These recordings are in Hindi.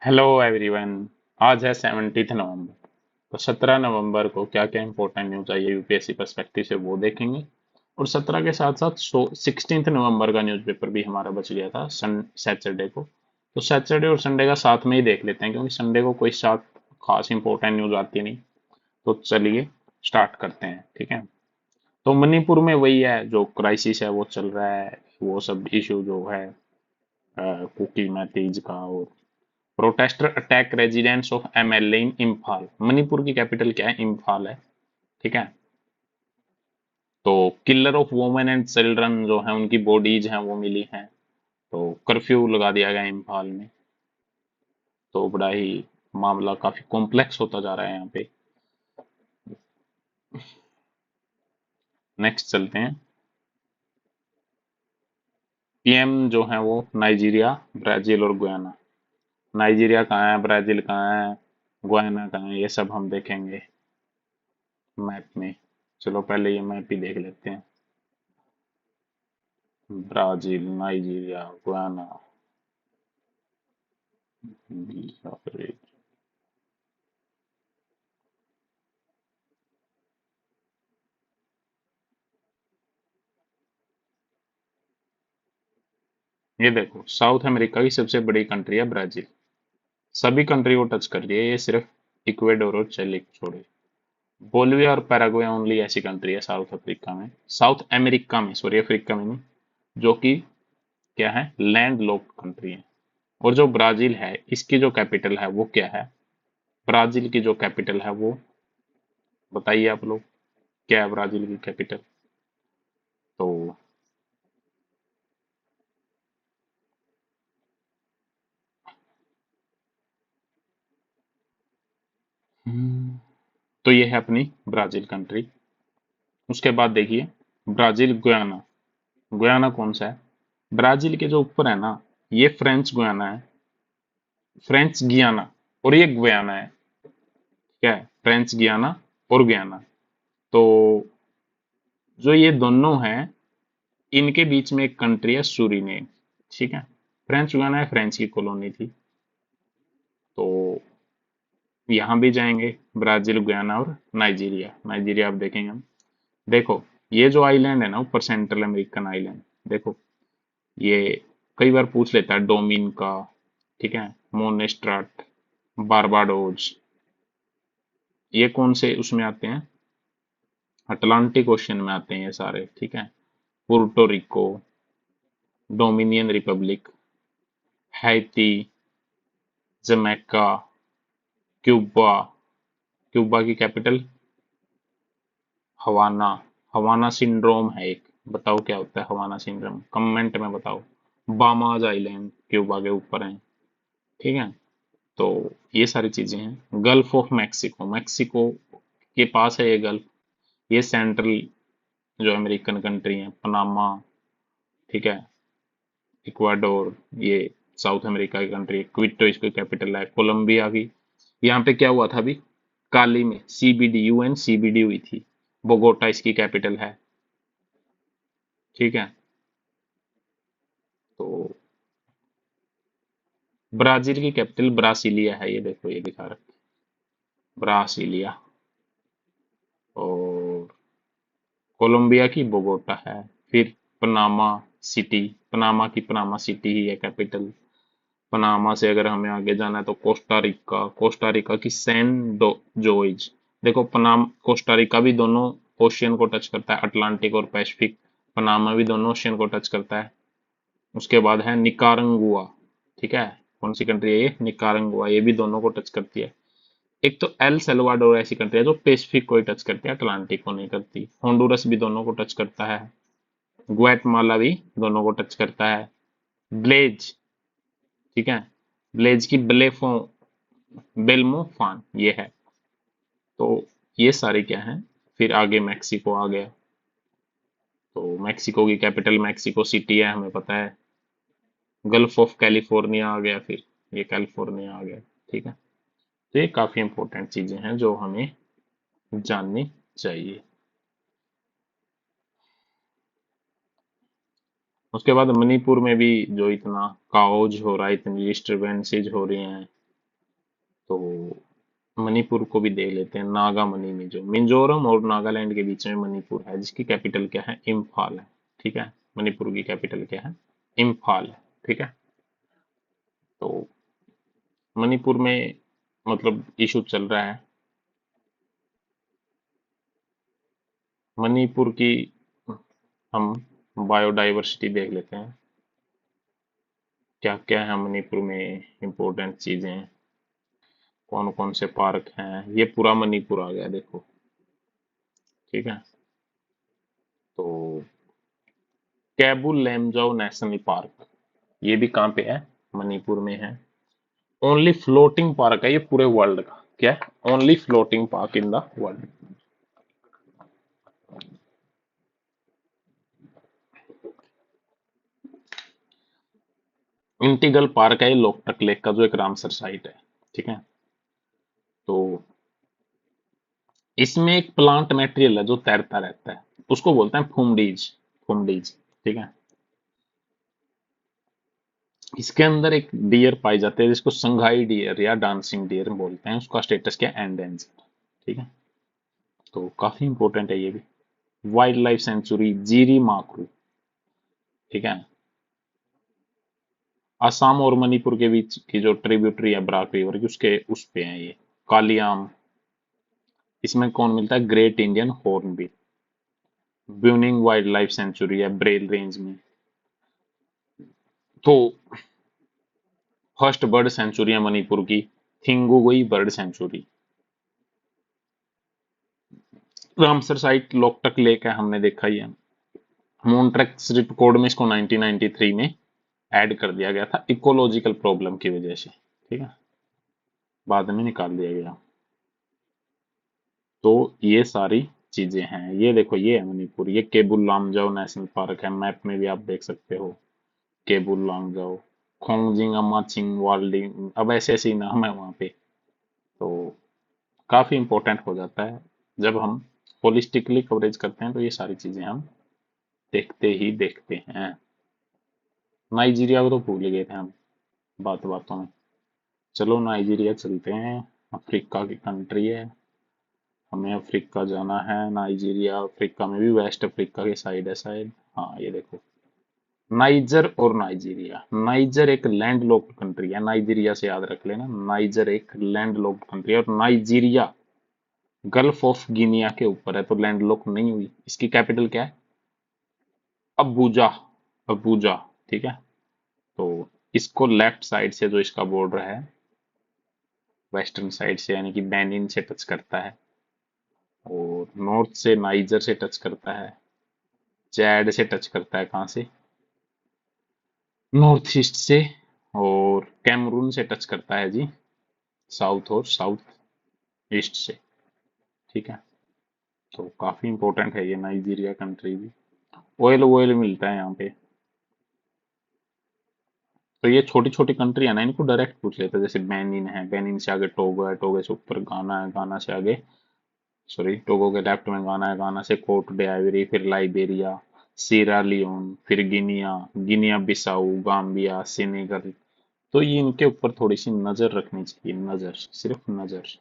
Hello everyone. आज है 17 नवंबर। तो 17 नवंबर को क्या क्या इंपॉर्टेंट न्यूज आई है यूपीएससी पर्सपेक्टिव से वो देखेंगे। और 17 के साथ साथ 16 नवंबर का न्यूज़पेपर भी हमारा बच गया था सैटरडे को। तो सैटरडे और संडे का साथ में ही देख लेते हैं क्योंकि संडे को कोई साथ खास इंपॉर्टेंट न्यूज आती नहीं। तो चलिए स्टार्ट करते हैं, ठीक है। तो मणिपुर में वही है, जो क्राइसिस है वो चल रहा है। वो सब इशू जो है कुकी मैतीज का, और protester attack residents of MLA in Imphal. Manipur की कैपिटल क्या है? इम्फाल है, ठीक है। तो killer of women and children जो है उनकी बॉडीज हैं वो मिली हैं। तो कर्फ्यू लगा दिया गया इम्फाल में। तो बड़ा ही मामला काफी कॉम्प्लेक्स होता जा रहा है यहाँ पे। नेक्स्ट चलते हैं। पीएम जो है वो नाइजीरिया, ब्राजील और गुयाना। नाइजीरिया कहाँ है, ब्राजील कहाँ है, गुयाना कहाँ है, ये सब हम देखेंगे मैप में। चलो पहले ये मैप ही देख लेते हैं। ब्राजील, नाइजीरिया, गुयाना, ये देखो साउथ अमेरिका की सबसे बड़ी कंट्री है ब्राजील। सभी कंट्री को टच कर रही है, ये सिर्फ इक्वेडोर और चिली को छोड़े। बोलिविया और पैराग्वे ओनली ऐसी कंट्री है साउथ अफ्रीका में, साउथ अमेरिका में, सॉरी अफ्रीका में नहीं, जो कि क्या है, लैंड लॉक्ड कंट्री है। और जो ब्राजील है इसकी जो कैपिटल है वो क्या है? ब्राजील की जो कैपिटल है वो बताइए आप लोग, क्या है ब्राजील की कैपिटल? तो हम्म, तो ये है अपनी ब्राजील कंट्री। उसके बाद देखिए ब्राजील गुयाना। गुयाना कौन सा है? ब्राजील के जो ऊपर है ना, ये फ्रेंच गुयाना है, फ्रेंच गियाना, और ये गुयाना है। क्या है? फ्रेंच गियाना और गुयाना। तो जो ये दोनों हैं, इनके बीच में एक कंट्री है सूरीनेम, ठीक है। फ्रेंच गुयाना है, फ्रेंच की कॉलोनी थी। तो यहाँ भी जाएंगे, ब्राजील, गुयाना और नाइजीरिया। नाइजीरिया आप देखेंगे हम। देखो ये जो आइलैंड है ना ऊपर, सेंट्रल अमेरिकन आइलैंड, देखो ये कई बार पूछ लेता है, डोमिनिका, ठीक है, मोनेस्ट्राट, बारबाडोज, ये कौन से उसमें आते हैं? अटलांटिक ओशन में आते हैं ये सारे, ठीक है। Puerto Rico, Dominion Republic, Haiti, Jamaica, Cuba. Cuba की कैपिटल हवाना। हवाना सिंड्रोम है एक, बताओ क्या होता है हवाना सिंड्रोम, कमेंट में बताओ। बामाज आइलैंड क्यूबा के ऊपर है, ठीक है। तो ये सारी चीजें हैं। गल्फ ऑफ मैक्सिको, मैक्सिको के पास है ये गल्फ। ये सेंट्रल जो अमेरिकन कंट्री है, पनामा, ठीक है, इक्वाडोर, ये साउथ अमेरिका की कंट्री है। क्विटो इसकी कैपिटल है। कोलंबिया की, यहाँ पे क्या हुआ था अभी, काली में सीबीडी, यूएन सीबीडी हुई थी। बोगोटा इसकी कैपिटल है, ठीक है। तो ब्राजील की कैपिटल ब्रासिलिया है, ये देखो ये दिखा रखा है, ब्रासिलिया। और कोलंबिया की बोगोटा है। फिर पनामा सिटी, पनामा की पनामा सिटी ही है कैपिटल। पनामा से अगर हमें आगे जाना है तो कोस्टा रिका, कोस्टा रिका की सैन जोइज। देखो पनाम कोस्टा रिका भी दोनों ओशियन को टच करता है, अटलांटिक और पैसिफिक। पनामा भी दोनों ओशियन को टच करता है। उसके बाद है निकारागुआ, ठीक है। कौन सी कंट्री है ये? निकारागुआ, ये भी दोनों को टच करती है। एक तो एल सल्वाडोर ऐसी कंट्री है जो पैसिफिक को ही टच करती है, अटलांटिक को नहीं करती। होंडुरस भी दोनों को टच करता है। ग्वाटेमाला भी दोनों को टच करता है। ब्लेज, ठीक है, ब्लेज की ब्लेफो, बेल्मोफान ये है। तो ये सारे क्या हैं? फिर आगे मैक्सिको आ गया। तो मैक्सिको की कैपिटल मैक्सिको सिटी है, हमें पता है। गल्फ ऑफ कैलिफोर्निया आ गया, फिर ये कैलिफोर्निया आ गया, ठीक है। तो ये काफी इंपॉर्टेंट चीजें हैं जो हमें जाननी चाहिए। उसके बाद मणिपुर में भी जो इतना काओज हो रहा है, इतनी डिस्टरबेंसेज हो रही हैं, तो मणिपुर को भी देख लेते हैं। नागामणि में जो मिजोरम और नागालैंड के बीच में मणिपुर है, जिसकी कैपिटल क्या है, इम्फाल है। ठीक है, मणिपुर की कैपिटल क्या है, इम्फाल है। ठीक है, तो मणिपुर में मतलब इशू चल रहा है। मणिपुर की हम बायोडाइवर्सिटी देख लेते हैं, क्या क्या है मणिपुर में इम्पोर्टेंट चीजें, कौन कौन से पार्क हैं। ये पूरा मणिपुर आ गया देखो। ठीक है, तो कैबुल लेमजाओ नेशनल पार्क, ये भी कहाँ पे है, मणिपुर में है। ओनली फ्लोटिंग पार्क है ये पूरे वर्ल्ड का। क्या है, only floating park in the world. Integral park है ये लोकटक लेक का, जो एक रामसर साइट है। ठीक है, तो इसमें एक प्लांट मटेरियल है जो तैरता रहता है, उसको बोलते हैं फुमडीज। फुमडीज, ठीक है। इसके अंदर एक डियर पाई जाते हैं जिसको संघाई डियर या डांसिंग डियर बोलते हैं। उसका स्टेटस क्या है, एंडेंजर। ठीक है, तो काफी इंपॉर्टेंट है ये भी। Wild life sanctuary Jiri Makru. ठीक है, असम और मणिपुर के बीच की जो ट्रिब्यूटरी है बराक रिवर की, उसके उस पे है ये। कालियाम, इसमें कौन मिलता है, great Indian hornbill. Bunning wild life sanctuary है ब्रेल रेंज में। तो फर्स्ट बर्ड सेंचुरी है मणिपुर की, Thinungei bird sanctuary. Ramsar site Loktak lake है, हमने देखा ही है। मोन्ट्रेक्स रिपोर्ट में इसको 1993 में ऐड कर दिया गया था इकोलॉजिकल प्रॉब्लम की वजह से। ठीक है, बाद में निकाल दिया गया। तो ये सारी चीजें हैं। ये देखो, ये है मणिपुर। ये केबुल लामजाओ नेशनल पार्क है, मैप में भी आप देख सकते हो। केबुल लामजाओ, खोंगजिंग अमाचिंग वार्लिंग, अब ऐसे ऐसे ही नाम है वहां पे। तो काफी इंपॉर्टेंट हो जाता है जब हम होलिस्टिकली कवरेज करते हैं, तो ये सारी चीजें हम देखते ही देखते हैं। नाइजीरिया को तो भूल ही गए थे हम बात बातों में। चलो नाइजीरिया चलते हैं, अफ्रीका की कंट्री है, हमें अफ्रीका जाना है। नाइजीरिया अफ्रीका में भी वेस्ट अफ्रीका के साइड है शायद। हाँ, ये देखो, नाइजर और नाइजीरिया। नाइजर एक लैंड लॉक्ड कंट्री है, नाइजीरिया से याद रख लेना। नाइजर एक लैंड लॉक्ड कंट्री है, और नाइजीरिया गल्फ ऑफ गिनिया के ऊपर है, तो लैंड लॉक नहीं हुई। इसकी कैपिटल क्या है, अबूजा। अबूजा, ठीक है। तो इसको लेफ्ट साइड से जो इसका बॉर्डर है, वेस्टर्न साइड से यानी कि बेनिन से टच करता है, और नॉर्थ से नाइजर से टच करता है, चैड से टच करता है, कहाँ से, नॉर्थ ईस्ट से, और कैमरून से टच करता है जी, साउथ और साउथ ईस्ट से। ठीक है, तो काफी इंपॉर्टेंट है ये नाइजीरिया कंट्री भी। ऑयल ऑयल मिलता है यहाँ पे। तो ये छोटी छोटी कंट्री है ना, इनको डायरेक्ट पूछ लेते हैं। जैसे बेनिन है, बेनिन से आगे टोगो है, टोगो से ऊपर गाना है, गाना से आगे, सॉरी, टोगो के लेफ्ट में गाना है, गाना से कोट डे आइवरी, फिर लाइबेरिया, सीरा लियोन, फिर Guinea, Guinea Bissau, Gambia, Senegal. तो ये इनके ऊपर थोड़ी सी नजर रखनी चाहिए, नजर, सिर्फ नजर।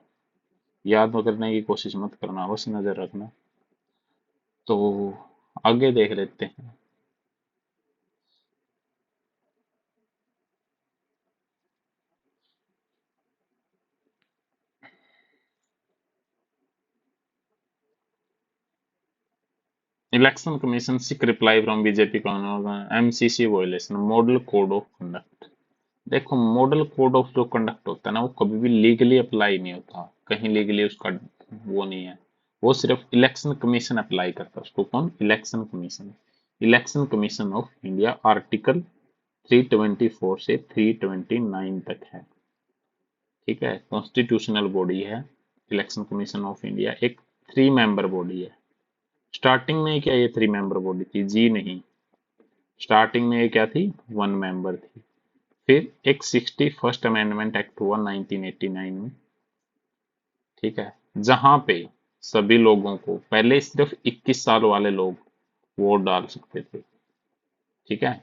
याद करने की कोशिश मत करना, बस नजर रखना। तो आगे देख लेते हैं। Election commission seek reply from BJP MCC violation model code of conduct. देखो, मॉडल कोड ऑफ जो कंडक्ट होता है ना, वो कभी भी लीगली अप्लाई नहीं होता, कहीं लीगली उसका वो नहीं है। वो सिर्फ इलेक्शन कमीशन अप्लाई करता है उसको। कौन, election commission. Election commission of India article 324 से 329 तक है। ठीक है, कॉन्स्टिट्यूशनल बॉडी है इलेक्शन कमीशन ऑफ इंडिया। एक 3 मेंबर बॉडी है। स्टार्टिंग में क्या ये 3 मेंबर बॉडी थी जी, नहीं। स्टार्टिंग में ये क्या थी, 1 मेंबर थी। फिर एक 61st अमेंडमेंट एक्ट हुआ 1989 में। ठीक है, जहां पे सभी लोगों को, पहले सिर्फ 21 साल वाले लोग वोट डाल सकते थे। ठीक है,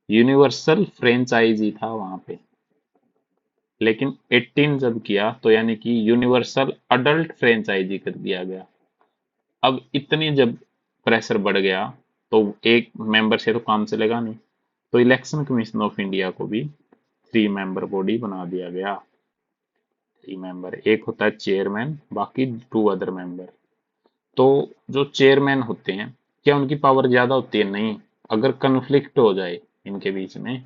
यूनिवर्सल फ्रेंचाइजी था वहां पे, लेकिन 18 जब किया तो यानी कि यूनिवर्सल अडल्ट फ्रेंचाइजी कर दिया गया। अब इतनी जब प्रेशर बढ़ गया तो एक मेंबर से तो काम चलेगा नहीं, तो इलेक्शन कमीशन ऑफ इंडिया को भी 3 मेंबर बॉडी बना दिया गया। 3 मेंबर, एक होता है चेयरमैन, बाकी 2 अदर मेंबर। तो जो चेयरमैन होते हैं, क्या उनकी पावर ज्यादा होती है? नहीं। अगर कन्फ्लिक्ट हो जाए इनके बीच में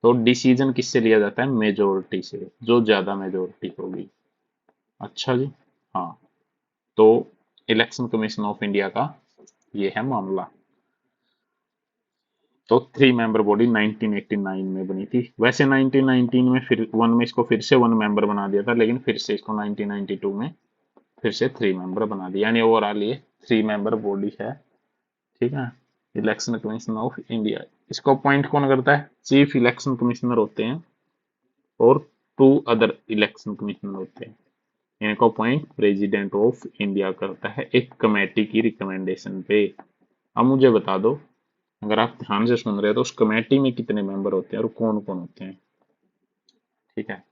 तो डिसीजन किससे लिया जाता है? मेजोरिटी से, जो ज्यादा मेजोरिटी होगी। अच्छा जी। हाँ, तो इलेक्शन कमीशन ऑफ इंडिया का ये है मामला। तो 3 मेंबर बॉडी 1989 में बनी थी। वैसे 1919 में फिर वन में इसको फिर से 1 मेंबर बना दिया था, लेकिन फिर से इसको 1992 में फिर से 3 मेंबर बना दिया, यानी ओवरऑल ये 3 मेंबर बॉडी है। ठीक है, इलेक्शन कमीशन ऑफ इंडिया। इसको अपॉइंट कौन करता है? चीफ इलेक्शन कमिश्नर होते हैं और 2 अदर इलेक्शन कमिश्नर होते हैं। इनको अपॉइंट प्रेसिडेंट ऑफ इंडिया करता है एक कमेटी की रिकमेंडेशन पे। अब मुझे बता दो, अगर आप ध्यान से सुन रहे हो तो उस कमेटी में कितने मेंबर होते हैं और कौन कौन होते हैं? ठीक है,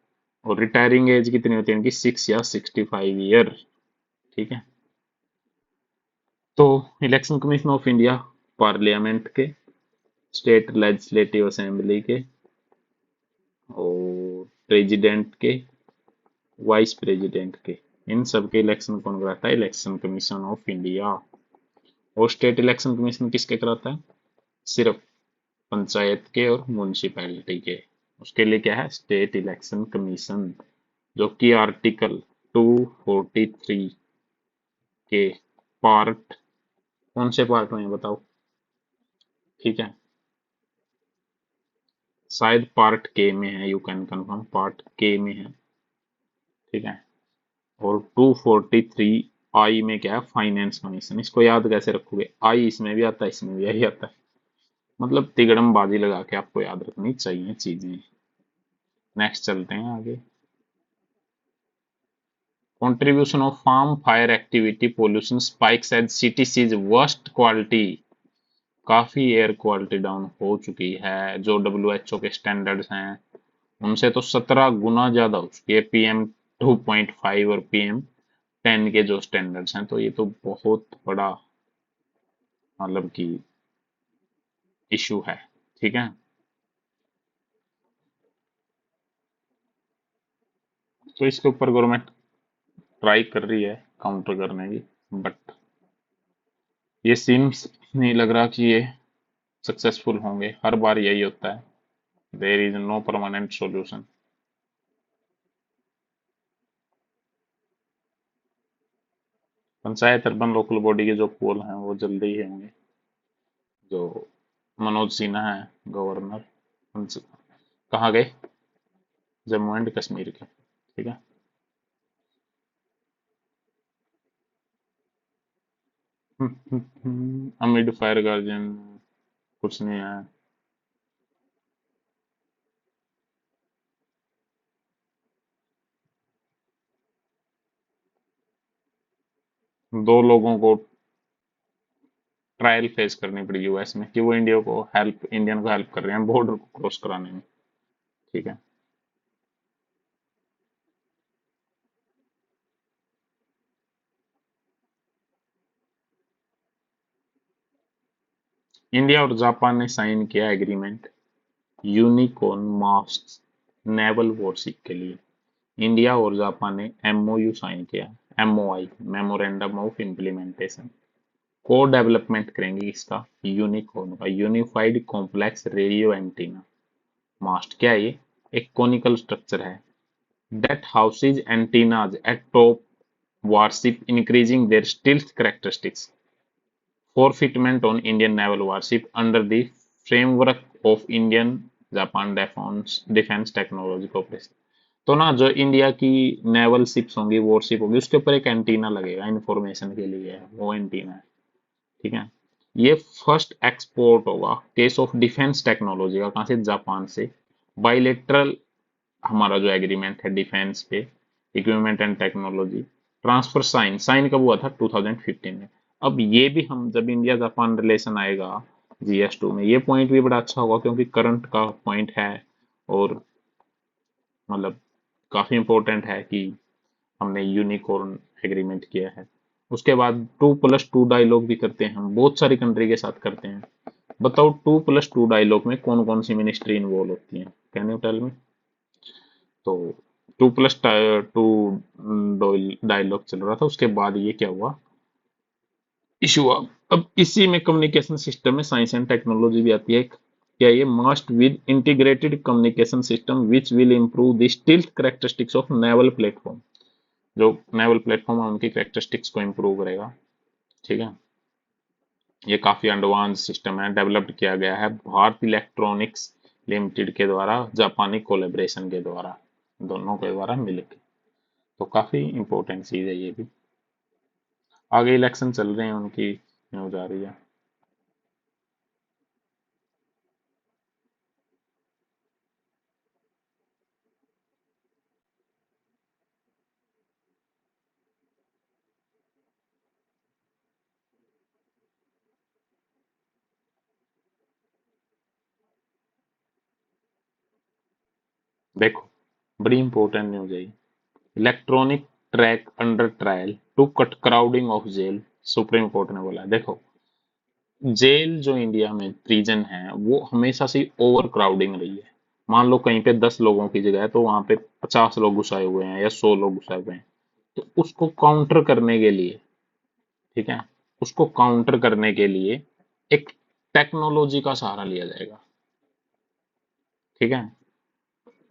और रिटायरिंग एज कितनी होती है इनकी? 6 या 65 ईयर। ठीक है, तो election commission of India parliament के, स्टेट लेजिस्लेटिव असेंबली के और प्रेसिडेंट के, वाइस प्रेसिडेंट के, इन सब के इलेक्शन कौन कराता है? Election commission of India. और स्टेट इलेक्शन कमीशन किसके कराता है? सिर्फ पंचायत के और म्यूनिसिपैलिटी के। उसके लिए क्या है? स्टेट इलेक्शन कमीशन, जो कि आर्टिकल 243 के पार्ट, कौन से पार्ट में है बताओ? ठीक है, शायद पार्ट के में है, यू कैन कंफर्म, पार्ट के में है। ठीक है, और 243 आई में क्या है? Finance commission. इसको याद कैसे रखोगे? आई इसमें भी आता है, इसमें भी आई आता है, मतलब तिगड़म बाजी लगा के आपको याद रखनी चाहिए चीजें। नेक्स्ट चलते हैं आगे। Contribution of farm fire activity pollution spikes as city sees worst quality. काफी एयर क्वालिटी डाउन हो चुकी है। जो WHO के स्टैंडर्ड्स हैं उनसे तो 17 गुना ज्यादा हो चुकी है, PM2.5 और PM10 के जो स्टैंडर्ड्स हैं। तो ये तो बहुत बड़ा मतलब कि इशू है। ठीक है, तो इसके ऊपर गवर्नमेंट ट्राई कर रही है काउंटर करने की, बट ये सीम्स नहीं लग रहा कि ये सक्सेसफुल होंगे। हर बार यही होता है, there is no permanent solution. Panchayat urban local body के जो पोल हैं वो जल्दी ही होंगे। जो मनोज सिन्हा है गवर्नर, कहाँ गए? जम्मू एंड कश्मीर के। ठीक है, अमिड फायर गार्जियन कुछ नहीं है। दो लोगों को ट्रायल फेस करनी पड़ी US में कि वो इंडियन को हेल्प कर रहे हैं बॉर्डर को क्रॉस कराने में। ठीक है, इंडिया और जापान ने साइन किया agreement unicorn mask naval worship के लिए। इंडिया और जापान ने MOU साइन किया, MOI मेमोरेंडम ऑफ इम्प्लीमेंटेशन। को डेवलपमेंट करेंगे इसका, यूनिकॉर्न का यूनिफाइड कॉम्प्लेक्स रेडियो एंटीना मास्ट। क्या है ये? एक कोनिकल स्ट्रक्चर है that houses antennas atop warship, increasing their stealth characteristics. Forfeitment on Indian naval warship under the framework of Indian Japan defence technology corporation. तो ना जो इंडिया की नेवल शिप्स होंगी, वॉरशिप होगी, उसके ऊपर एक एंटीना लगेगा इंफॉर्मेशन के लिए, वो एंटीना है। ठीक है, ये फर्स्ट एक्सपोर्ट होगा केस ऑफ डिफेंस टेक्नोलॉजी का। कहाँ से? जापान से। बाइलेटरल हमारा जो एग्रीमेंट है डिफेंस पे, equipment and technology transfer sign sign कब हुआ था? 2015 में। अब ये भी हम जब इंडिया जापान रिलेशन आएगा GS2 में, ये पॉइंट भी बड़ा अच्छा होगा क्योंकि करंट का पॉइंट है और मतलब काफी इंपॉर्टेंट है कि हमने यूनिकॉर्न एग्रीमेंट किया है। उसके बाद 2+2 डायलॉग भी करते हैं, हम बहुत सारी कंट्री के साथ करते हैं। बताओ 2+2 डायलॉग में कौन कौन सी मिनिस्ट्री इन्वॉल्व होती है, कैन यू टेल मी? तो 2+2 डायलॉग चल रहा था, उसके बाद ये क्या हुआ, इशू हुआ। अब इसी में कम्युनिकेशन सिस्टम में साइंस एंड टेक्नोलॉजी भी आती है। क्या ये mast with integrated communication system which will improve the stealth characteristics of naval platform. जो नेवल प्लेटफॉर्म है उनकी कैरेक्टरिस्टिक्स को इंप्रूव करेगा। ठीक है, ये काफी एडवांस सिस्टम है, डेवलप्ड किया गया है भारत इलेक्ट्रॉनिक्स लिमिटेड के द्वारा, जापानी कोलेब्रेशन के द्वारा, दोनों के द्वारा मिलकर। तो काफी इंपॉर्टेंट चीज है ये भी। आगे इलेक्शन चल रहे हैं, उनकी न्यूज आ रही है। देखो, बड़ी इंपॉर्टेंट न्यूज है। Electronic track under trial to cut crowding of jail, supreme court ने बोला। देखो, जेल जो इंडिया में प्रिजन है वो हमेशा से ओवर क्राउडिंग रही है। मान लो कहीं पे 10 लोगों की जगह है तो वहां पे 50 लोग घुसाए हुए हैं या 100 लोग घुसाए हुए हैं। तो उसको काउंटर करने के लिए, ठीक है, उसको काउंटर करने के लिए एक टेक्नोलॉजी का सहारा लिया जाएगा। ठीक है,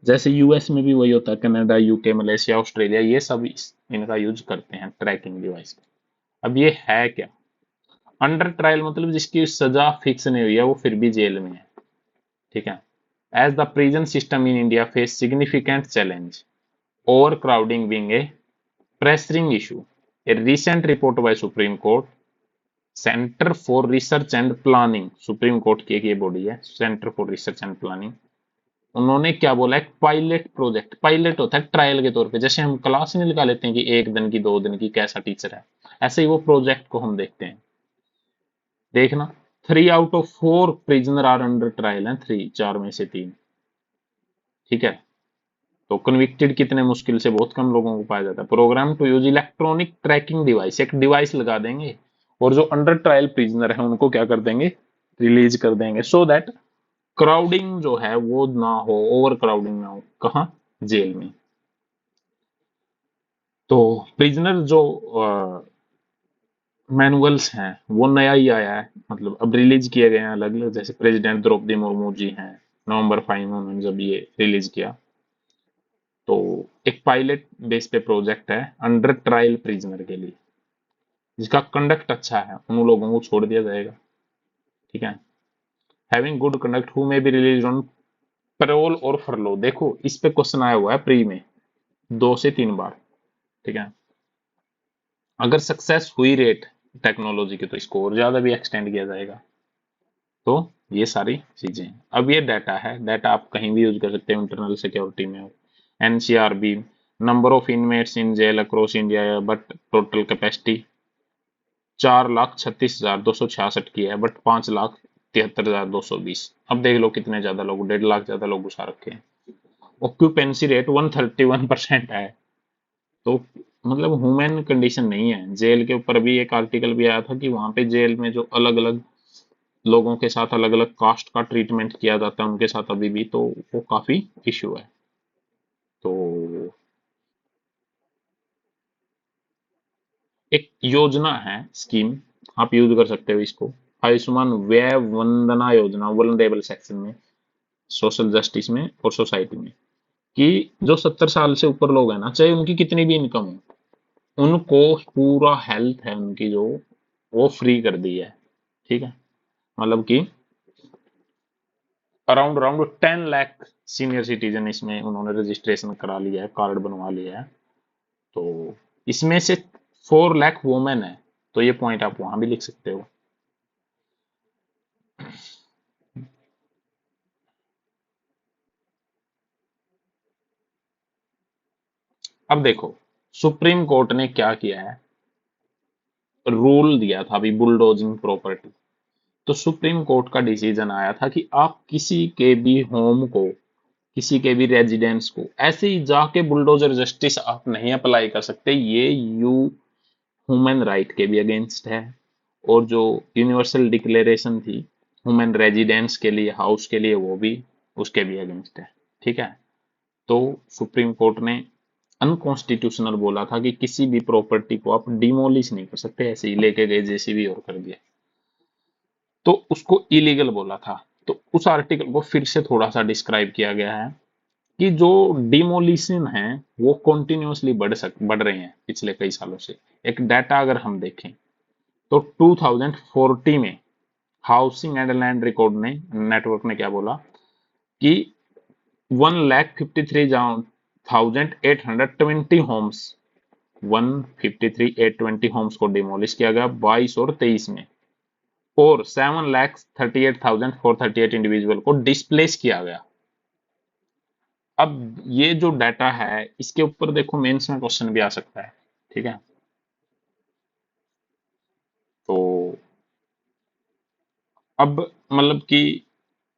जैसे यूएस में भी वही होता है, कनाडा, यूके, मलेशिया, ऑस्ट्रेलिया, ये सब इनका यूज करते हैं ट्रैकिंग डिवाइस। अब ये है क्या? अंडर ट्रायल मतलब जिसकी सजा फिक्स नहीं हुई है वो फिर भी जेल में है। ठीक है, as the prison system in India face significant challenge, overcrowding being a pressing issue, a recent report by Supreme Court Centre for Research and Planning, Supreme Court की एक ये बॉडी है Centre for Research and Planning, उन्होंने क्या बोला, एक पायलट प्रोजेक्ट, पायलट होता है ट्रायल के तौर पे, जैसे हम क्लास नहीं निकाल लेते हैं कि 1 दिन की 2 दिन की कैसा टीचर है, ऐसे ही वो प्रोजेक्ट को हम देखते हैं। देखना, 3 out of 4 prisoner are under trial है, 4 में से 3। ठीक है, तो कन्विक्टेड कितने मुश्किल से बहुत कम लोगों को पाया जाता है। Programme to use electronic tracking device, एक डिवाइस लगा देंगे और जो अंडर ट्रायल प्रिजनर है उनको क्या कर देंगे, रिलीज कर देंगे, सो दैट क्राउडिंग जो है वो ना हो, ओवर क्राउडिंग ना हो। कहाँ? जेल में। तो प्रिजनर जो मैनुअल्स हैं वो नया ही आया है, मतलब अब रिलीज किए गए हैं अलग अलग, जैसे प्रेसिडेंट द्रौपदी मुर्मू जी हैं, नवंबर 5 में उन्होंने जब ये रिलीज किया। तो एक पायलट बेस पे प्रोजेक्ट है अंडर ट्रायल प्रिजनर के लिए, जिसका कंडक्ट अच्छा है उन लोगों को छोड़ दिया जाएगा। ठीक है, having good conduct who may be release on parole और फरलो। देखो इस पे क्वेश्चन आया हुआ है प्री में 2 से 3 बार। ठीक है, अगर सक्सेस हुई रेट टेक्नोलॉजी की तो इसको और ज्यादा भी एक्सटेंड किया जाएगा। तो ये सारी चीजें हैं। अब ये डाटा है, डाटा आप कहीं भी यूज कर सकते हो, इंटरनल सिक्योरिटी में हो, NCRB, number of inmates in jail across India, but total capacity 4,36,266 की है, बट 5,73,220। अब देख लो कितने ज्यादा लोग, 1.5 लाख ज्यादा लोग घुसा रखे हैं। ऑक्यूपेंसी रेट 131% है। तो मतलब ह्यूमन कंडीशन नहीं है। जेल के ऊपर भी एक आर्टिकल भी आया था कि वहां पे जेल में जो अलग अलग लोगों के साथ अलग अलग कास्ट का ट्रीटमेंट किया जाता है उनके साथ अभी भी, तो वो काफी इश्यू है। तो एक योजना है, स्कीम, आप यूज कर सकते हो इसको, आयुष्मान व्यय वंदना योजना, वल्नरेबल सेक्शन में, सोशल जस्टिस में और सोसाइटी में, कि जो 70 साल से ऊपर लोग हैं ना, चाहे उनकी कितनी भी इनकम हो, उनको पूरा हेल्थ है उनकी जो, वो फ्री कर दी है। ठीक है, मतलब कि around around 10 lakh senior citizen इसमें उन्होंने रजिस्ट्रेशन करा लिया है, कार्ड बनवा लिया है। तो इसमें से 4 लाख वुमेन है। तो ये पॉइंट आप वहां भी लिख सकते हो। अब देखो, सुप्रीम कोर्ट ने क्या किया है, रूल दिया था अभी बुलडोजिंग प्रॉपर्टी। तो सुप्रीम कोर्ट का डिसीजन आया था कि आप किसी के भी होम को किसी के भी रेजिडेंस को ऐसे ही जाके बुलडोजर जस्टिस आप नहीं अप्लाई कर सकते। ये ह्यूमन राइट के भी अगेंस्ट है, और जो यूनिवर्सल डिक्लेरेशन थी ह्यूमन रेजिडेंस के लिए, हाउस के लिए, वो भी उसके भी अगेंस्ट है। ठीक है, तो सुप्रीम कोर्ट ने अनकॉन्स्टिट्यूशनल बोला था कि किसी भी प्रॉपर्टी को आप डिमोलिश नहीं कर सकते, ऐसे ही लेके गए जेसीबी और कर दिया, तो उसको इलीगल बोला था। तो उस आर्टिकल को फिर से थोड़ा सा डिस्क्राइब किया गया है कि जो डिमोलिशन है वो कंटिन्यूअसली बढ़ रहे हैं पिछले कई सालों से। एक डाटा अगर हम देखें तो 2040 में हाउसिंग एंड लैंड रिकॉर्ड ने नेटवर्क ने क्या बोला कि 1,53,820 होम्स 153,820 होम्स को डिमोलिश किया गया 22 और 23 में, और 7,38,438 इंडिविजुअल को डिस्प्लेस किया गया। अब ये जो डाटा है इसके ऊपर देखो मेंस में क्वेश्चन भी आ सकता है। ठीक है, तो अब मतलब कि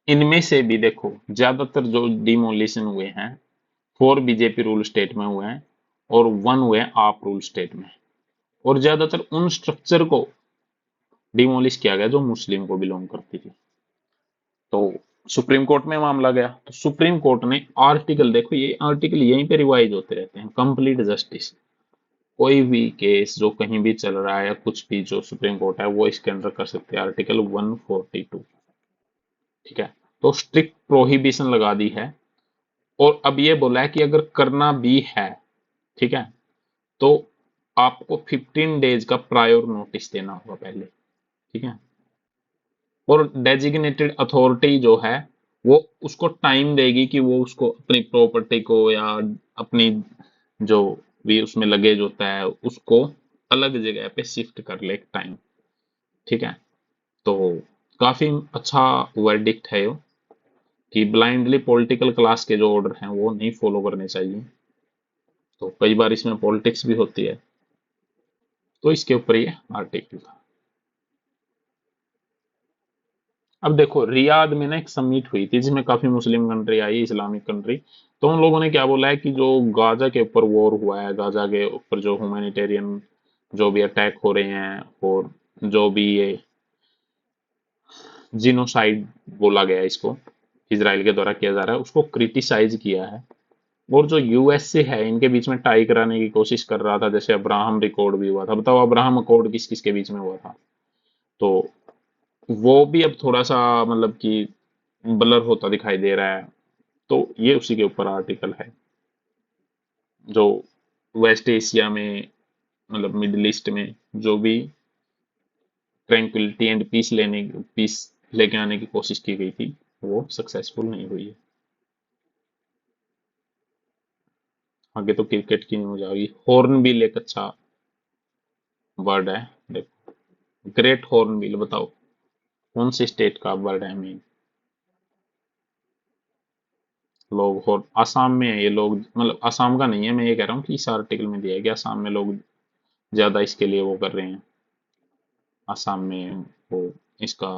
इनमें से भी देखो ज्यादातर जो डिमोलिशन हुए हैं 4 बीजेपी रूल स्टेट में हुए हैं और 1 हुए आप रूल स्टेट में, और ज्यादातर उन स्ट्रक्चर को डिमोलिश किया गया जो मुस्लिम को बिलोंग करती थी। तो सुप्रीम कोर्ट में मामला गया, तो सुप्रीम कोर्ट ने आर्टिकल देखो, ये आर्टिकल यहीं पे रिवाइज होते रहते हैं, कंप्लीट जस्टिस, कोई भी केस जो कहीं भी चल रहा है या कुछ भी जो सुप्रीम कोर्ट है वो इसके अंदर कर सकते हैं, आर्टिकल 142। ठीक है, तो स्ट्रिक्ट प्रोहिबिशन लगा दी है, और अब ये बोला है कि अगर करना भी है, ठीक है, तो आपको 15 डेज का प्रायर नोटिस देना होगा पहले। ठीक है, और डेजिग्नेटेड अथॉरिटी जो है वो उसको टाइम देगी कि वो उसको अपनी प्रॉपर्टी को या अपनी जो भी उसमें लगेज होता है उसको अलग जगह पे शिफ्ट कर ले एक टाइम। ठीक है, तो काफी अच्छा वर्डिक्ट है ये कि ब्लाइंडली पॉलिटिकल क्लास के जो ऑर्डर हैं वो नहीं फॉलो करने चाहिए। तो कई बार इसमें पॉलिटिक्स भी होती है, तो इसके ऊपर ये आर्टिकल था। अब देखो रियाद में ना एक समिट हुई थी जिसमें काफी Muslim country I, Islamic country, तो उन लोगों ने क्या बोला है कि जो गाजा के ऊपर वॉर हुआ है, गाजा के ऊपर जो ह्यूमैनिटेरियन जो भी अटैक हो रहे हैं और जो भी ये जिनोसाइड बोला गया है इसको, इसराइल के द्वारा किया जा रहा है, उसको क्रिटिसाइज किया है। और जो यूएसए है इनके बीच में टाई कराने की कोशिश कर रहा था, जैसे अब्राहम रिकॉर्ड भी हुआ था। बताओ अब्राहम अकॉर्ड किस किस के बीच में हुआ था, तो वो भी अब थोड़ा सा मतलब कि ब्लर होता दिखाई दे रहा है। तो ये उसी के ऊपर आर्टिकल है, जो वेस्ट एशिया में मतलब मिडिल ईस्ट में जो भी ट्रैंक्विलिटी एंड पीस लेके आने की कोशिश की गई थी वो सक्सेसफुल नहीं हुई है। आगे तो क्रिकेट की न्यूज आ गई। हॉर्नबिल एक अच्छा वर्ड है, देखो ग्रेट हॉर्नबिल, बताओ कौन से स्टेट का वर्ड है मेन। लोग और आसाम में है ये लोग, मतलब आसाम का नहीं है, मैं ये कह रहा हूँ कि इस आर्टिकल में दिया है कि आसाम में लोग ज्यादा इसके लिए वो कर रहे हैं, आसाम में वो इसका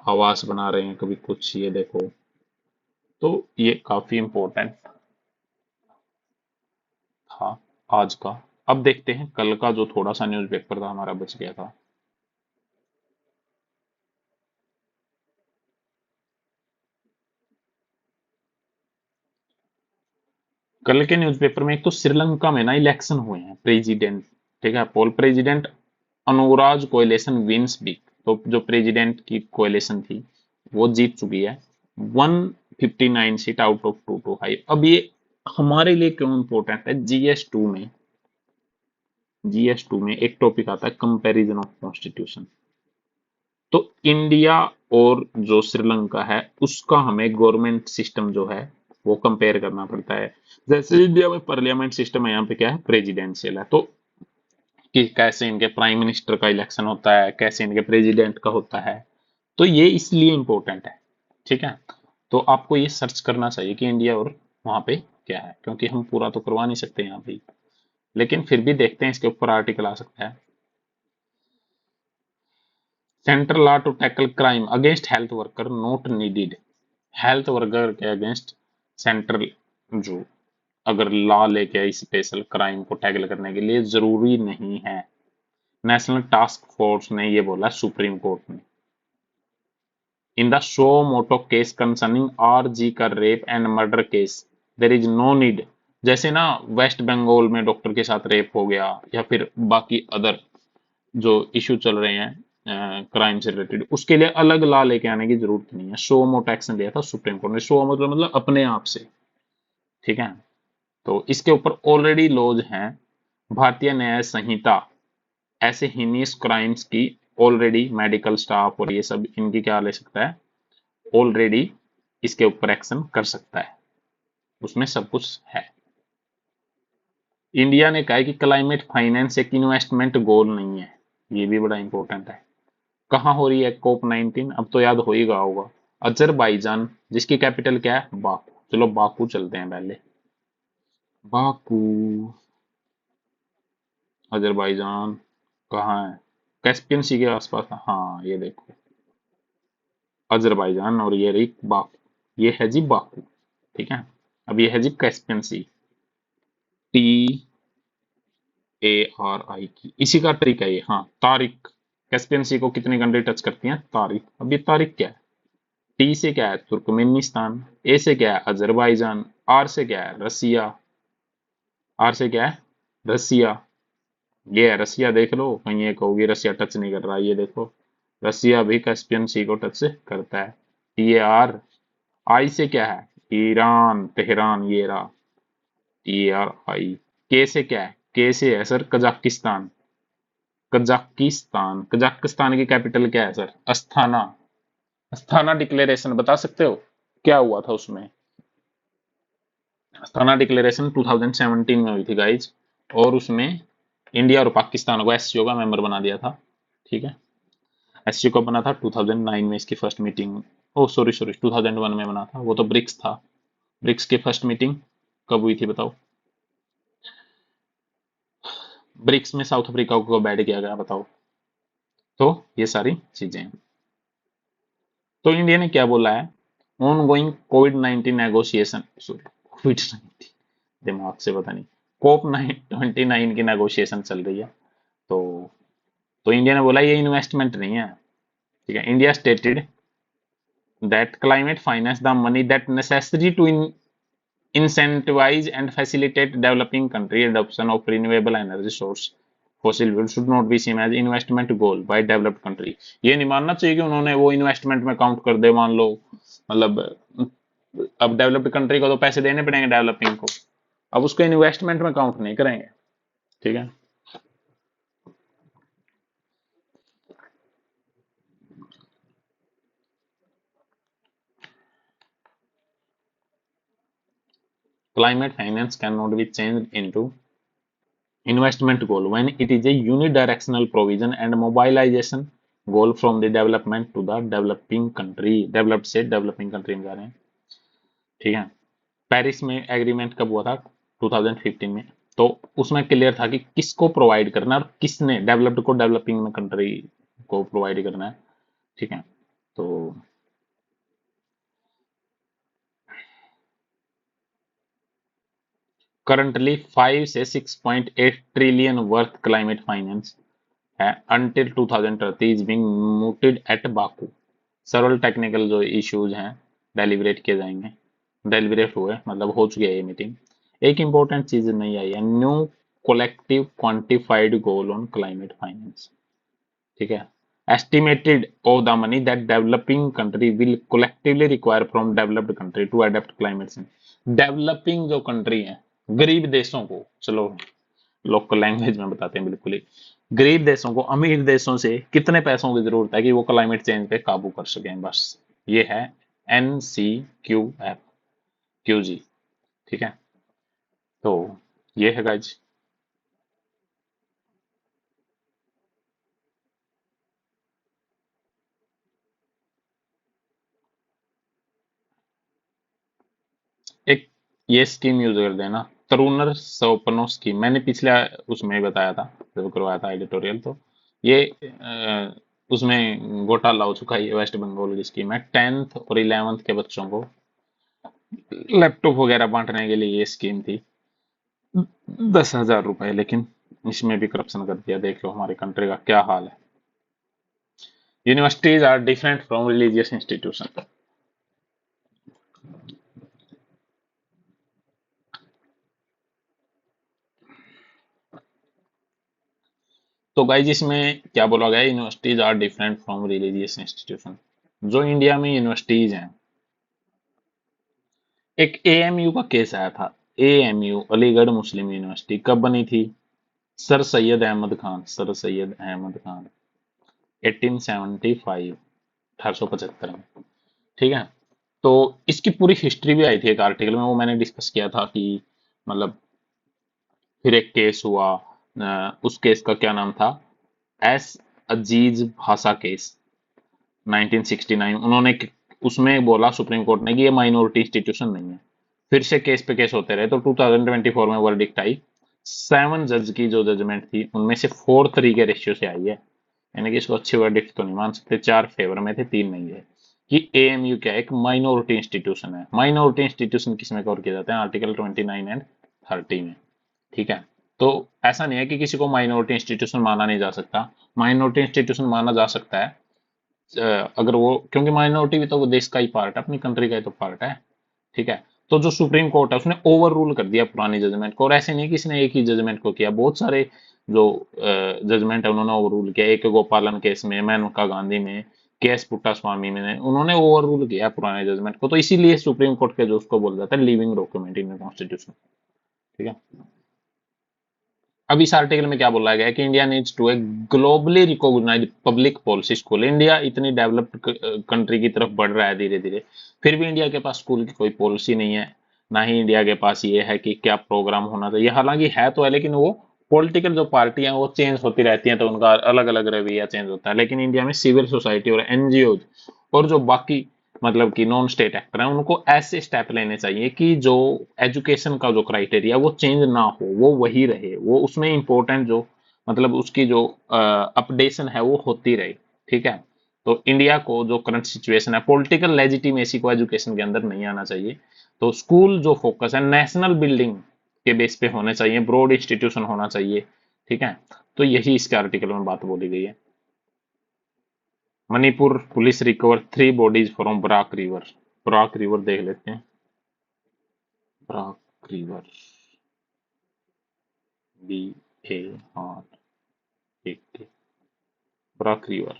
आवास बना रहे हैं कभी कुछ, ये देखो। तो ये काफी इम्पोर्टेंट था आज का। अब देखते हैं कल का जो थोड़ा सा न्यूज़पेपर था हमारा बच गया था। कल के न्यूज़पेपर में एक तो श्रीलंका में ना इलेक्शन हुए हैं प्रेसिडेंट। ठीक है, पोल प्रेसिडेंट अनुराग कोयलेशन विंस बिग, तो जो प्रेसिडेंट की कोयलेशन थी वो जीत चुकी है 159 सीट आउट ऑफ 225। अब ये हमारे लिए क्यों इंपॉर्टेंट है, जीएस टू में एक टॉपिक आता है कंपैरिजन ऑफ कॉन्स्टिट्यूशन। तो इंडिया और जो श्रीलंका है उसका हमें गवर्नमेंट सिस्टम जो है वो कंपेयर करना पड़ता है। जैसे इंडिया में पार्लियामेंट सिस्टम है, यहाँ पे क्या है प्रेसिडेंशियल है, तो कि कैसे इनके प्राइम मिनिस्टर का इलेक्शन होता है, कैसे इनके प्रेसिडेंट का होता है, तो ये इसलिए इंपॉर्टेंट है। ठीक है, तो आपको ये सर्च करना चाहिए कि इंडिया और वहां पे क्या है, क्योंकि हम पूरा तो करवा नहीं सकते यहाँ पे, लेकिन फिर भी देखते हैं, इसके ऊपर आर्टिकल आ सकता है। Central law to tackle crime against health worker not needed. Health worker के अगेंस्ट सेंट्रल जो अगर लॉ लेके आई स्पेशल क्राइम को टैकल करने के लिए जरूरी नहीं है। नेशनल टास्क फोर्स ने ये बोला सुप्रीम कोर्ट ने। In the suo motu case concerning RG Kar rape and murder case there is no need. जैसे ना वेस्ट बंगाल में डॉक्टर के साथ रेप हो गया या फिर बाकी अदर जो इश्यू चल रहे हैं क्राइम से रिलेटेड, उसके लिए अलग लॉ लेके आने की जरूरत नहीं है। शो मोटो एक्शन लिया था सुप्रीम कोर्ट ने। शो मतलब अपने आप से, ठीक है। तो इसके ऊपर ऑलरेडी लॉज हैं। भारतीय न्याय संहिता ऐसे हीनियस क्राइम्स की ऑलरेडी मेडिकल स्टाफ और ये सब इनकी क्या ले सकता है, ऑलरेडी इसके ऊपर एक्शन कर सकता है, उसमें सब कुछ है। इंडिया ने कहा है कि क्लाइमेट फाइनेंस एक इन्वेस्टमेंट गोल नहीं है। ये भी बड़ा इंपॉर्टेंट है। कहाँ हो रही है कोप 19? अब तो याद हो ही गया होगा, अजरबैजान, जिसकी कैपिटल क्या है, बाकू। चलो बाकू चलते हैं पहले। बाकू, अजरबैजान कहाँ है? कैस्पियन सी के आसपास। हाँ ये देखो अजरबैजान, और ये रही बाकू। ये है जी बाकू, ठीक है। अब ये है जी कैस्पियन सी, TARI की, इसी का ट्रिक है ये। हाँ तारिक, कैस्पियन सी को कितनी कंट्री टच करती हैं? तारिक। अब ये तारिक क्या है? टी से क्या है? तुर्कमेनिस्तान। ए से क्या है? अजरबैजान। आर से क्या है? रसिया। आर से क्या है? रसिया। ये है रसिया, देख लो। कहीं ये कहोगे रसिया टच नहीं कर रहा, ये देखो रसिया भी कैस्पियन सी को टच करता है। TAR। आई से क्या है? ईरान, तेहरान, ये रहा TRI। के से क्या है? के से है सर कजाकिस्तान। कजाकिस्तान, कजाकिस्तान की कैपिटल क्या है सर? अस्थाना। अस्थाना डिक्लेरेशन बता सकते हो क्या हुआ था उसमें? अस्थाना डिक्लेरेशन 2017 में हुई थी गाइज, और उसमें इंडिया और पाकिस्तान को एससीओ का मेंबर बना दिया था, ठीक है। एससीओ कब बना था? 2009 में इसकी फर्स्ट मीटिंग। ओ सॉरी सॉरी, 2001 में बना था, वो तो ब्रिक्स था। ब्रिक्स की फर्स्ट मीटिंग कब हुई थी बताओ? ब्रिक्स में साउथ अफ्रीका को कब ऐड किया गया बताओ? तो ये सारी चीजें हैं। तो इंडिया ने क्या बोला है? ऑन गोइंग कोविड-19 नेगोशिएशन, सॉरी कोविड-19, दिमाग से पता नहीं, COP29 की नेगोशिएशन चल रही है। तो इंडिया ने बोला ये इन्वेस्टमेंट नहीं है, ठीक है। India stated that climate finance the money that necessary to incentivize and facilitate developing country adoption of renewable energy source fossil fuel should not be seen as investment goal by developed country। ये नहीं मानना चाहिए कि उन्होंने वो इन्वेस्टमेंट में काउंट कर दे, मान लो मतलब अब डेवलप्ड कंट्री को तो पैसे देने पड़ेंगे डेवलपिंग को, अब उसको इन्वेस्टमेंट में काउंट नहीं करेंगे, ठीक है। Climate finance cannot be changed into investment goal when it is a unidirectional provision and mobilization goal from the development to the developing country। Developed से डेवलपिंग कंट्री में जा रहे हैं, ठीक है। पेरिस में एग्रीमेंट कब हुआ था? 2015 में। तो उसमें क्लियर था कि किसको प्रोवाइड करना है और किसने डेवलप्ड को डेवलपिंग में कंट्री को प्रोवाइड करना है, ठीक है। तो करंटली 5 से 6.8 ट्रिलियन वर्थ क्लाइमेट फाइनेंस है until 2030 is being mooted at Baku। several technical जो इश्यूज हैं डेलिब्रेट किए जाएंगे, डेलिब्रेट हुए मतलब हो चुकी है ये मीटिंग। एक इंपॉर्टेंट चीज नहीं आई है, new collective quantified goal on climate finance, ठीक है। Estimated of the money that developing country will collectively require from developed country to adapt climate change. Developing जो कंट्री है, गरीब देशों को, चलो लोकल लैंग्वेज में बताते हैं बिल्कुल ही, गरीब देशों को अमीर देशों से कितने पैसों की जरूरत है कि वो क्लाइमेट चेंज पे काबू कर सकें, बस ये है NCQF QG, ठीक है। तो ये है गाइज। एक ये स्कीम यूज कर देना, तरुणर सपनों स्कीम, मैंने पिछले उसमें बताया था जब करवाया था एडिटोरियल। तो ये उसमें घोटाला हो चुका है। ये वेस्ट बंगाल की स्कीम है, 10th और 11th के बच्चों को लैपटॉप वगैरह बांटने के लिए ये स्कीम थी। 10,000 रुपए, लेकिन इसमें भी करप्शन कर दिया। देख लो हमारे कंट्री का क्या हाल है। Universities are different from religious institution. तो गाइज इसमें क्या बोला गया, universities are different from religious institution. जो इंडिया में यूनिवर्सिटीज हैं, एक एएमयू का केस आया था। एएमयू, अलीगढ़ मुस्लिम यूनिवर्सिटी, कब बनी थी? सर सैयद अहमद खान, सर सैयद अहमद खान, 1875, 1875 में। ठीक है। तो इसकी पूरी हिस्ट्री भी आई थी एक आर्टिकल में, वो मैंने डिस्कस किया था कि मतलब फिर एक केस हुआ। उस केस का क्या नाम था? एस अजीज भाषा केस, 1969। उसमें बोला सुप्रीम कोर्ट ने कि ये माइनॉरिटी इंस्टीट्यूशन नहीं है। फिर से केस पे केस होते रहे, तो 2024 में वर्डिक्ट आई। 7 जज की जो जजमेंट थी उनमें से 4-3 के रेशियो से आई है। यानी कि इसको अच्छी वर्डिक्ट तो नहीं मान सकते, 4 फेवर में थे, 3 नहीं है। कि एएमयू क्या है? एक माइनॉरिटी इंस्टीट्यूशन है। माइनॉरिटी इंस्टीट्यूशन किसमें कवर किए जाते हैं? आर्टिकल 29 एंड 30 में। ठीक है। तो ऐसा नहीं है कि किसी को माइनॉरिटी इंस्टीट्यूशन माना नहीं जा सकता। माइनॉरिटी इंस्टीट्यूशन माना जा सकता है अगर वो, क्योंकि माइनॉरिटी भी तो वो देश का ही पार्ट है, अपनी कंट्री का ही तो पार्ट है। ठीक है। तो जो सुप्रीम कोर्ट है उसने ओवर रूल कर दिया पुरानी जजमेंट को, और ऐसे नहीं किसी ने एक ही जजमेंट को किया, बहुत सारे जो जजमेंट है उन्होंने ओवर रूल किया। एक गोपालन केस में, मेनका गांधी में, केएस पुट्टा स्वामी में, उन्होंने ओवर रूल किया पुराने जजमेंट को। तो इसीलिए सुप्रीम कोर्ट के जो उसको बोला जाता है लिविंग डॉक्यूमेंट इन कॉन्स्टिट्यूशन। ठीक है। अब इस आर्टिकल में क्या बोला गया है कि India needs to a globally recognised public policy school. India इतनी डेवलप्ड कंट्री की तरफ बढ़ रहा है धीरे धीरे, फिर भी इंडिया के पास स्कूल की कोई पॉलिसी नहीं है। ना ही इंडिया के पास ये है कि क्या प्रोग्राम होना चाहिए। हालांकि है तो है, लेकिन वो पॉलिटिकल जो पार्टियां वो चेंज होती रहती हैं, तो उनका अलग अलग रवैया चेंज होता है। लेकिन इंडिया में सिविल सोसाइटी और एनजीओ और जो बाकी मतलब कि नॉन स्टेट एक्टर हैं, उनको ऐसे स्टेप लेने चाहिए कि जो एजुकेशन का जो क्राइटेरिया वो चेंज ना हो, वो वही रहे। वो उसमें इंपॉर्टेंट जो मतलब उसकी जो अपडेशन है वो होती रहे। ठीक है। तो इंडिया को जो करंट सिचुएशन है, पॉलिटिकल लेजिटिमेसी को एजुकेशन के अंदर नहीं आना चाहिए। तो स्कूल जो फोकस है नेशनल बिल्डिंग के बेस पे होने चाहिए, ब्रॉड इंस्टीट्यूशन होना चाहिए। ठीक है। तो यही इसके आर्टिकल में बात बोली गई है। Manipur police recover 3 bodies from Barak river. Barak river देख लेते हैं। बराक रिवर, BAR, एक Barak river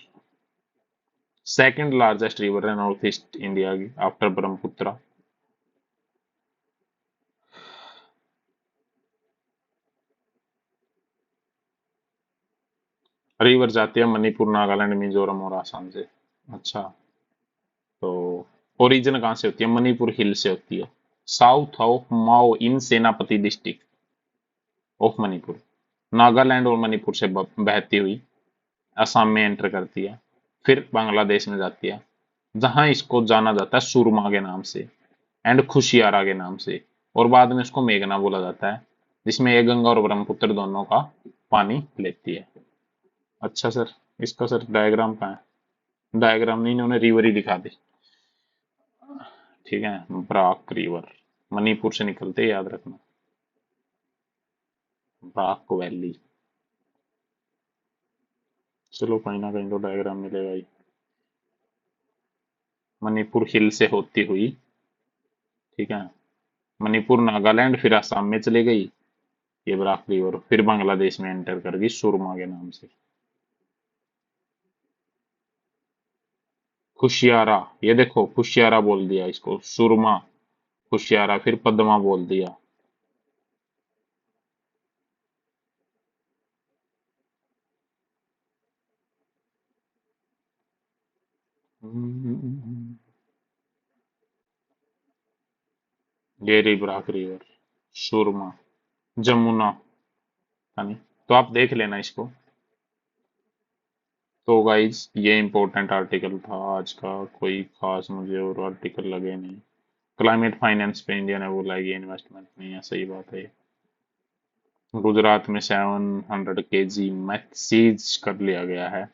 second largest river है नॉर्थ ईस्ट इंडिया की, आफ्टर ब्रह्मपुत्र। रिवर जाती है मणिपुर, नागालैंड, मिजोरम और आसाम से। अच्छा। तो ओरिजिन कहाँ से होती है? मणिपुर हिल से होती है, साउथ ऑफ माओ इन सेनापति डिस्ट्रिक्ट ऑफ मणिपुर। नागालैंड और मणिपुर से बहती हुई असम में एंटर करती है, फिर बांग्लादेश में जाती है, जहां इसको जाना जाता है सुरमा के नाम से एंड खुशियारा के नाम से, और बाद में इसको मेघना बोला जाता है, जिसमें ये गंगा और ब्रह्मपुत्र दोनों का पानी लेती है। अच्छा सर, इसका सर डायग्राम कहाँ है? डायग्राम नहीं, इन्होंने रिवर ही दिखा दी। ठीक है। ब्राक रिवर मणिपुर से निकलते, याद रखना। Barack valley. चलो कहीं ना कहीं तो डायग्राम मिलेगा ही। मणिपुर हिल से होती हुई, ठीक है, मणिपुर, नागालैंड, फिर असम में चली गई ये बराक रिवर, फिर बांग्लादेश में एंटर कर गई सुरमा के नाम से। खुशियारा, ये देखो खुशियारा बोल दिया इसको, सुरमा, खुशियारा, फिर पद्मा बोल दिया। ये रही बराक रिवर, सुरमा, जमुना, है नहीं? तो आप देख लेना इसको। तो गाइज ये इंपॉर्टेंट आर्टिकल था आज का, कोई खास मुझे और आर्टिकल लगे नहीं। क्लाइमेट फाइनेंस पे इंडिया ने बोला है ये इन्वेस्टमेंट नहीं है, सही बात है। गुजरात में 700 kg मैथ सीज कर लिया गया है।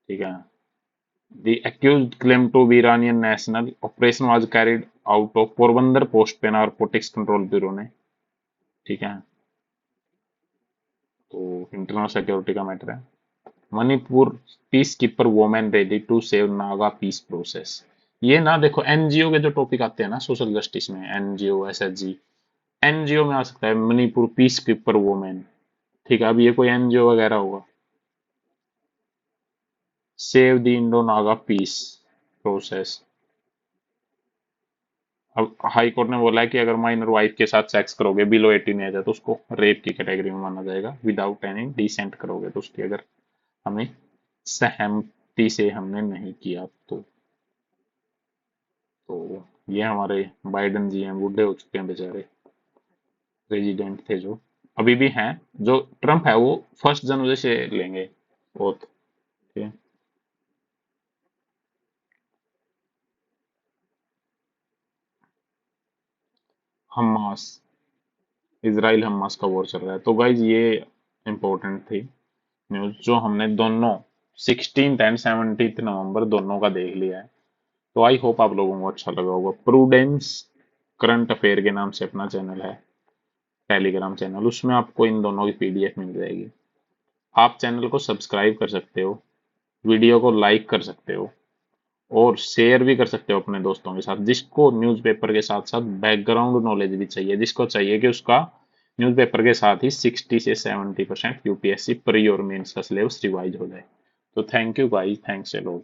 ठीक है। The accused claimed to be Iranian national. Operation was carried out of Porbandar post पे नारकोटिक्स कंट्रोल ब्यूरो ने, ठीक है। तो इंटरनल सिक्योरिटी का मैटर है। Manipur peace keeper women ready to save Naga peace process. ये ना देखो एनजीओ के जो टॉपिक आते हैं ना सोशल जस्टिस में, एनजीओ एसएचजी, एनजीओ में आ सकता है मणिपुर पीस कीपर वोमेन, ठीक है। अब ये कोई एनजीओ वगैरह होगा, save the Indo Naga peace process. अब हाई कोर्ट ने बोला है कि अगर माइनर वाइफ के साथ सेक्स करोगे बिलो 18 एज है तो उसको रेप की कैटेगरी में माना जाएगा, विदाउट एनी डिसेंट करोगे तो उसकी अगर हमें सहमति से हमने नहीं किया तो ये हमारे बाइडन जी हैं, बूढ़े हो चुके हैं बेचारे, प्रेसिडेंट थे जो, अभी भी हैं। जो ट्रम्प है वो 1 जनवरी से लेंगे ओथ, ठीक है। हमास, इसराइल हमास का वॉर चल रहा है। तो गाइज ये इंपॉर्टेंट थी न्यूज जो हमने दोनों 16 एंड 17 नवंबर दोनों का देख लिया है। तो आई होप आप लोगों को अच्छा लगा होगा। प्रूडेंस करंट अफेयर के नाम से अपना चैनल है, टेलीग्राम चैनल, उसमें आपको इन दोनों की पीडीएफ मिल जाएगी। आप चैनल को सब्सक्राइब कर सकते हो, वीडियो को लाइक कर सकते हो और शेयर भी कर सकते हो अपने दोस्तों के साथ, जिसको न्यूज़पेपर के साथ साथ बैकग्राउंड नॉलेज भी चाहिए, जिसको चाहिए कि उसका न्यूज़पेपर के साथ ही 60 से 70% यूपीएससी प्री और मेंस का सिलेबस रिवाइज हो जाए। तो thank you guys, thanks a lot.